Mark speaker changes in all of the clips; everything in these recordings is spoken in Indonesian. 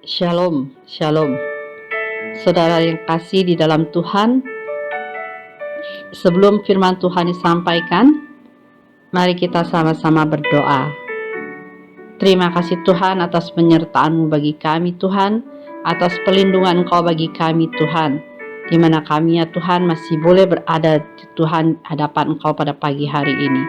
Speaker 1: Shalom, shalom. Saudara yang kasih di dalam Tuhan, sebelum firman Tuhan disampaikan, mari kita sama-sama berdoa. Terima kasih Tuhan atas penyertaan-Mu bagi kami Tuhan, atas perlindungan Engkau bagi kami Tuhan, di mana kami ya Tuhan masih boleh berada di Tuhan hadapan Engkau pada pagi hari ini.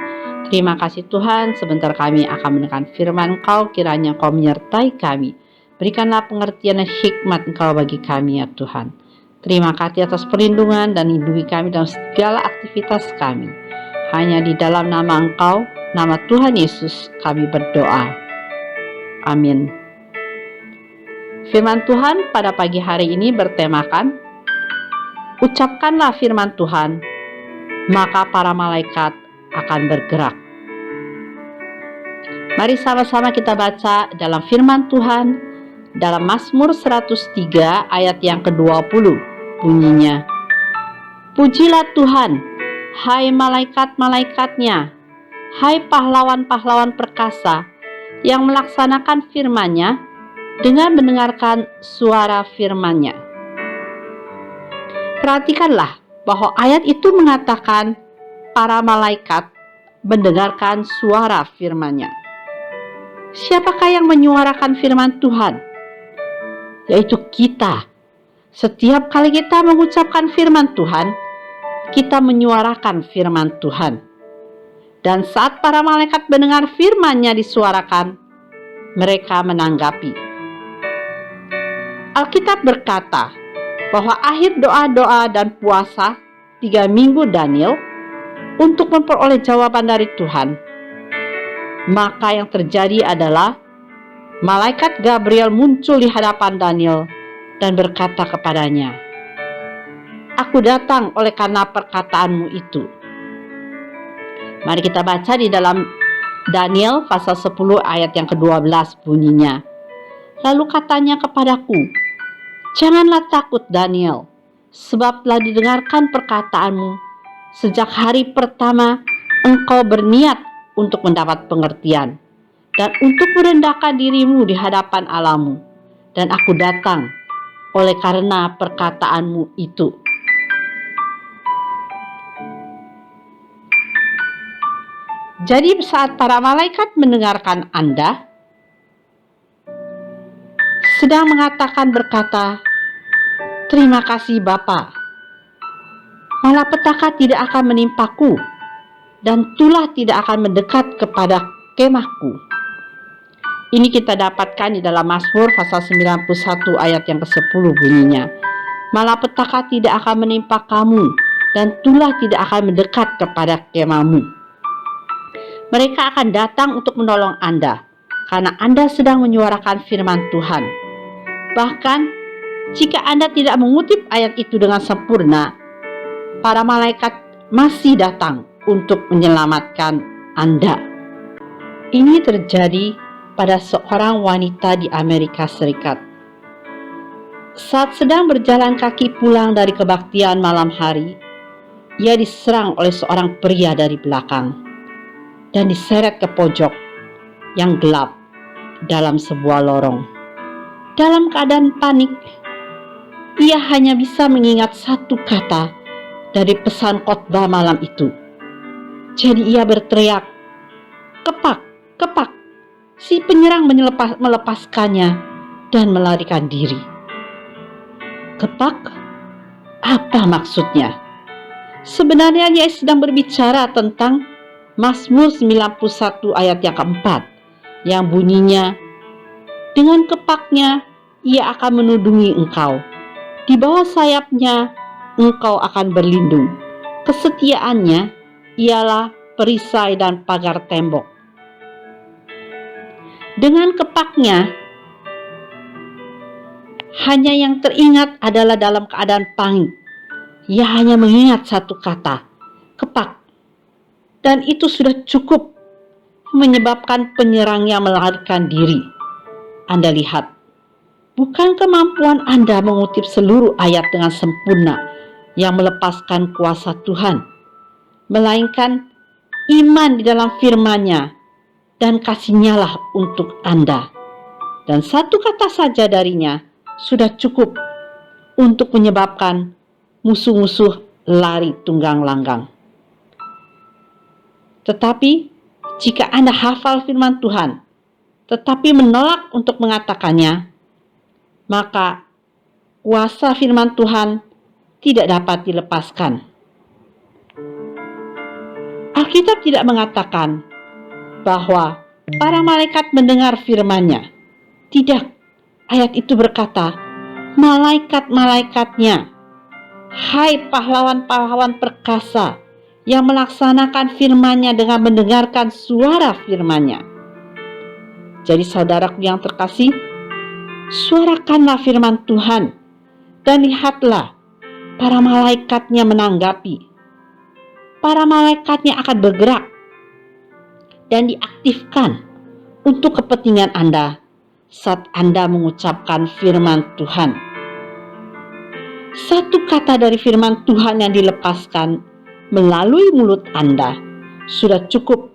Speaker 1: Terima kasih Tuhan, sebentar kami akan mendengar firman Engkau, kiranya Engkau menyertai kami. Berikanlah pengertian dan hikmat Engkau bagi kami ya Tuhan. Terima kasih atas perlindungan dan lindungi kami dalam segala aktivitas kami. Hanya di dalam nama Engkau, nama Tuhan Yesus kami berdoa. Amin. Firman Tuhan pada pagi hari ini bertemakan, ucapkanlah firman Tuhan, maka para malaikat akan bergerak. Mari sama-sama kita baca dalam firman Tuhan dalam Mazmur 103 ayat yang ke-20, bunyinya, pujilah Tuhan, hai malaikat-malaikatnya, hai pahlawan-pahlawan perkasa yang melaksanakan firman-Nya dengan mendengarkan suara firman-Nya. Perhatikanlah bahwa ayat itu mengatakan para malaikat mendengarkan suara firman-Nya. Siapakah yang menyuarakan firman Tuhan? Yaitu kita. Setiap kali kita mengucapkan firman Tuhan, kita menyuarakan firman Tuhan. Dan saat para malaikat mendengar firman-Nya disuarakan, mereka menanggapi. Alkitab berkata bahwa akhir doa-doa dan puasa 3 minggu Daniel untuk memperoleh jawaban dari Tuhan, maka yang terjadi adalah malaikat Gabriel muncul di hadapan Daniel dan berkata kepadanya, "Aku datang oleh karena perkataanmu itu." Mari kita baca di dalam Daniel pasal 10 ayat yang ke-12 bunyinya. Lalu katanya kepadaku, "Janganlah takut Daniel, sebab telah didengarkan perkataanmu. Sejak hari pertama engkau berniat untuk mendapat pengertian dan untuk merendahkan dirimu di hadapan Allahmu, dan aku datang oleh karena perkataanmu itu." Jadi saat para malaikat mendengarkan Anda sedang berkata, "Terima kasih Bapa, malapetaka tidak akan menimpaku dan tulah tidak akan mendekat kepada kemahku." Ini kita dapatkan di dalam Mazmur pasal 91 ayat yang ke-10 bunyinya, "Malapetaka tidak akan menimpa kamu dan tulah tidak akan mendekat kepada kemahmu." Mereka akan datang untuk menolong Anda karena Anda sedang menyuarakan firman Tuhan. Bahkan jika Anda tidak mengutip ayat itu dengan sempurna, para malaikat masih datang untuk menyelamatkan Anda. Ini terjadi pada seorang wanita di Amerika Serikat. Saat sedang berjalan kaki pulang dari kebaktian malam hari, ia diserang oleh seorang pria dari belakang dan diseret ke pojok yang gelap dalam sebuah lorong. Dalam keadaan panik, ia hanya bisa mengingat satu kata dari pesan khotbah malam itu. Jadi ia berteriak, "Kepak, kepak!" Si penyerang melepaskannya dan melarikan diri. Kepak? Apa maksudnya? Sebenarnya ia sedang berbicara tentang Mazmur 91 ayat yang keempat, yang bunyinya, "Dengan kepaknya ia akan menudungi engkau. Di bawah sayapnya engkau akan berlindung. Kesetiaannya ialah perisai dan pagar tembok." Dengan kepaknya, hanya yang teringat adalah dalam keadaan panik. Ia hanya mengingat satu kata, kepak. Dan itu sudah cukup menyebabkan penyerangnya melarikan diri. Anda lihat, bukan kemampuan Anda mengutip seluruh ayat dengan sempurna yang melepaskan kuasa Tuhan, melainkan iman di dalam firman-Nya dan kasih-Nya lah untuk Anda. dan satu kata saja darinya sudah cukup untuk menyebabkan musuh-musuh lari tunggang langgang. Tetapi jika Anda hafal firman Tuhan, tetapi menolak untuk mengatakannya, maka kuasa firman Tuhan tidak dapat dilepaskan. Alkitab tidak mengatakan bahwa para malaikat mendengar firman-Nya. Tidak, ayat itu berkata, malaikat-malaikatnya, hai pahlawan-pahlawan perkasa yang melaksanakan firman-Nya dengan mendengarkan suara firman-Nya. Jadi saudaraku yang terkasih, suarakanlah firman Tuhan dan lihatlah para malaikatnya menanggapi. Para malaikatnya akan bergerak dan diaktifkan untuk kepentingan Anda saat Anda mengucapkan firman Tuhan. Satu kata dari firman Tuhan yang dilepaskan melalui mulut Anda sudah cukup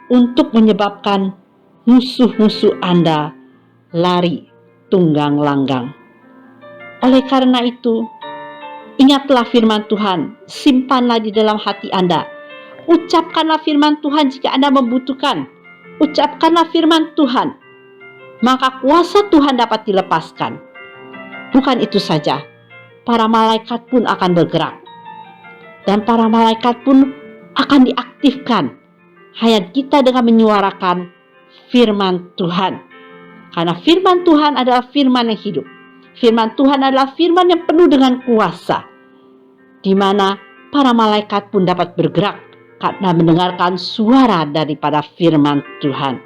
Speaker 1: untuk menyebabkan musuh-musuh Anda lari tunggang langgang. Oleh karena itu, ingatlah firman Tuhan, simpanlah di dalam hati Anda. Ucapkanlah firman Tuhan jika Anda membutuhkan. Ucapkanlah firman Tuhan, maka kuasa Tuhan dapat dilepaskan. Bukan itu saja, para malaikat pun akan bergerak. Dan para malaikat pun akan diaktifkan hanya kita dengan menyuarakan firman Tuhan. Karena firman Tuhan adalah firman yang hidup. Firman Tuhan adalah firman yang penuh dengan kuasa, di mana para malaikat pun dapat bergerak karena mendengarkan suara daripada firman Tuhan.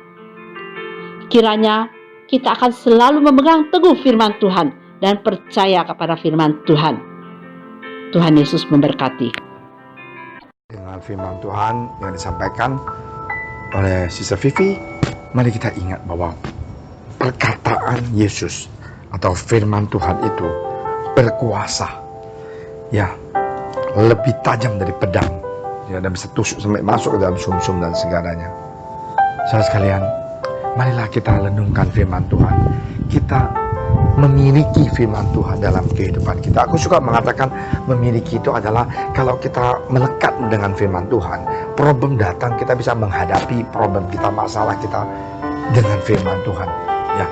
Speaker 1: Kiranya kita akan selalu memegang teguh firman Tuhan dan percaya kepada firman Tuhan. Tuhan Yesus memberkati.
Speaker 2: Dengan firman Tuhan yang disampaikan oleh Sister Vivi, mari kita ingat bahwa perkataan Yesus atau firman Tuhan itu berkuasa, ya, lebih tajam dari pedang, ya, dan bisa tusuk sampai masuk ke dalam sumsum dan segalanya. Saudara sekalian, marilah kita renungkan firman Tuhan. Kita memiliki firman Tuhan dalam kehidupan kita. Aku suka mengatakan memiliki itu adalah kalau kita melekat dengan firman Tuhan, problem datang, kita bisa menghadapi problem kita, masalah kita dengan firman Tuhan. Ya,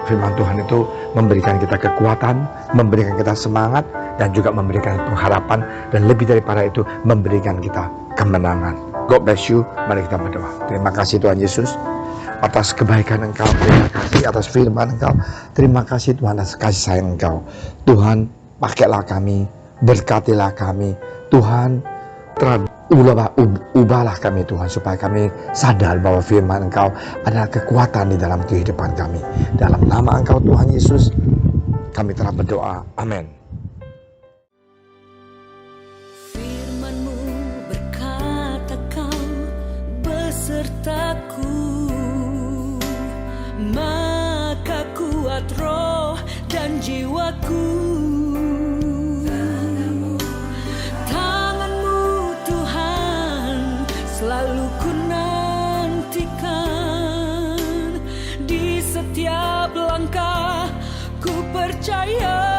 Speaker 2: firman Tuhan itu memberikan kita kekuatan, memberikan kita semangat, dan juga memberikan pengharapan, dan lebih daripada itu memberikan kita kemenangan. God bless you. Mari kita berdoa. Terima kasih Tuhan Yesus atas kebaikan Engkau, terima kasih atas firman Engkau, terima kasih Tuhan atas kasih sayang Engkau. Tuhan, pakailah kami, berkatilah kami, Tuhan, ubahlah kami Tuhan, supaya kami sadar bahwa firman Engkau adalah kekuatan di dalam kehidupan kami. Dalam nama Engkau Tuhan Yesus, kami telah berdoa, amin.
Speaker 3: Firman-Mu berkata Kau besertaku, maka kuat roh dan jiwaku. Tangan-Mu Tuhan selalu ku nantikan, di setiap langkah ku percaya.